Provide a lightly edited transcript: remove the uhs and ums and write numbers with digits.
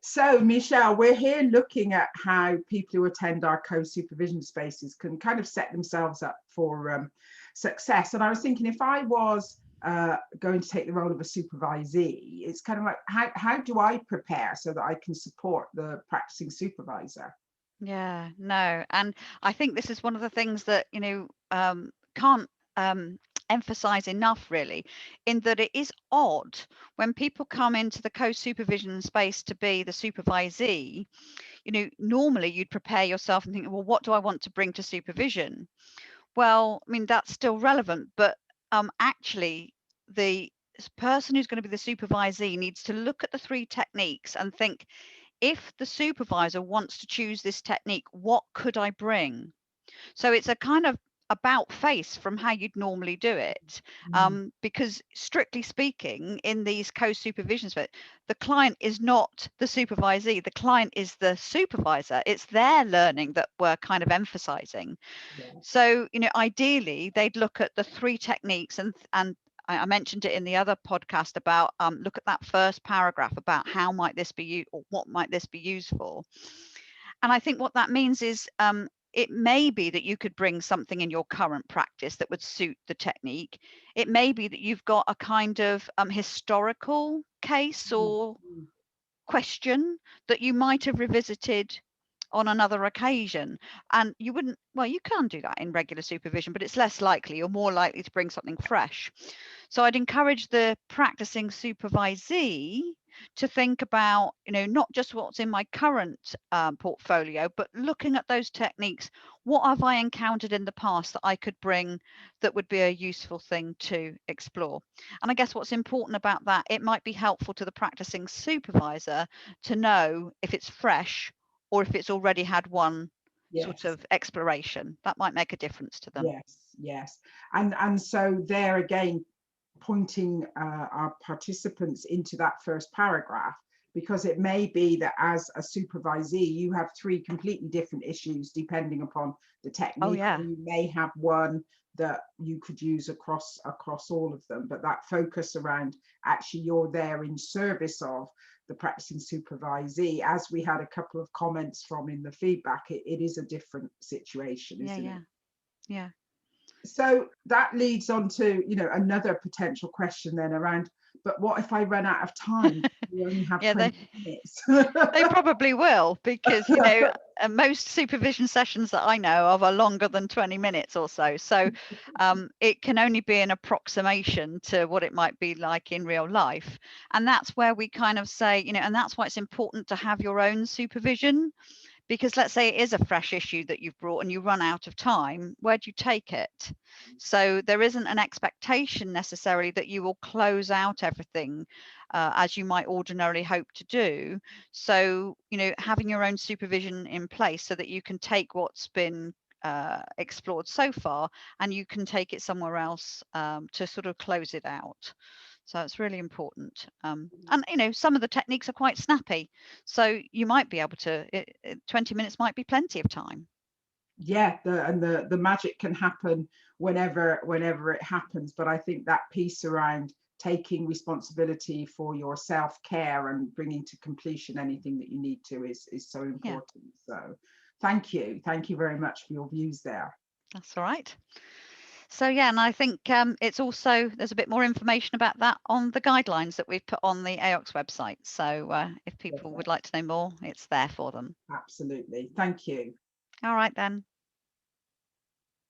So, Michelle, we're here looking at how people who attend our co-supervision spaces can kind of set themselves up for success. And I was thinking, if I was going to take the role of a supervisee, it's kind of like, how do I prepare so that I can support the practicing supervisor? Yeah, no. And I think this is one of the things that, can't emphasize enough really, in that it is odd when people come into the co-supervision space to be the supervisee. Normally you'd prepare yourself and think, well, what do I want to bring to supervision? Well, I mean, that's still relevant, but actually, the person who's going to be the supervisee needs to look at the three techniques and think, if the supervisor wants to choose this technique, what could I bring? So it's a kind of about face from how you'd normally do it. Mm. Because strictly speaking, in these co-supervisions, the client is not the supervisee, the client is the supervisor. It's their learning that we're kind of emphasizing. Yeah. So, ideally, they'd look at the three techniques, and I mentioned it in the other podcast about look at that first paragraph about how might this be used, or what might this be used for. And I think what that means is it may be that you could bring something in your current practice that would suit the technique. It may be that you've got a kind of historical case Mm, or mm. question that you might have revisited on another occasion, and you wouldn't, well, you can do that in regular supervision, but it's less likely. You're more likely to bring something fresh. So I'd encourage the practicing supervisee to think about, not just what's in my current portfolio, but looking at those techniques. What have I encountered in the past that I could bring that would be a useful thing to explore? And I guess what's important about that, it might be helpful to the practicing supervisor to know if it's fresh or if it's already had one sort Yes. of exploration. That might make a difference to them. Yes, yes. And so there again, pointing our participants into that first paragraph, because it may be that as a supervisee, you have three completely different issues depending upon the Oh, technique, or yeah. you may have one that you could use across all of them. But that focus around actually you're there in service of the practicing supervisee, as we had a couple of comments from in the feedback, it is a different situation, Yeah, isn't it? yeah, yeah. So that leads on to, another potential question then around, but what if I run out of time? We only have Yeah, 20 minutes. they probably will, because most supervision sessions that I know of are longer than 20 minutes or so. So it can only be an approximation to what it might be like in real life. And that's where we kind of say, and that's why it's important to have your own supervision. Because let's say it is a fresh issue that you've brought and you run out of time, where do you take it? So there isn't an expectation necessarily that you will close out everything as you might ordinarily hope to do. So, having your own supervision in place so that you can take what's been explored so far and you can take it somewhere else to sort of close it out. So it's really important. And some of the techniques are quite snappy. So you might be able to, 20 minutes might be plenty of time. Yeah, the magic can happen whenever it happens. But I think that piece around taking responsibility for your self-care and bringing to completion anything that you need to is so Yeah, important. So thank you very much for your views there. that's all right. So yeah, and I think it's also, there's a bit more information about that on the guidelines that we've put on the AOCS website. So if people would Perfect. like to know more, it's there for them. Absolutely, thank you. All right then.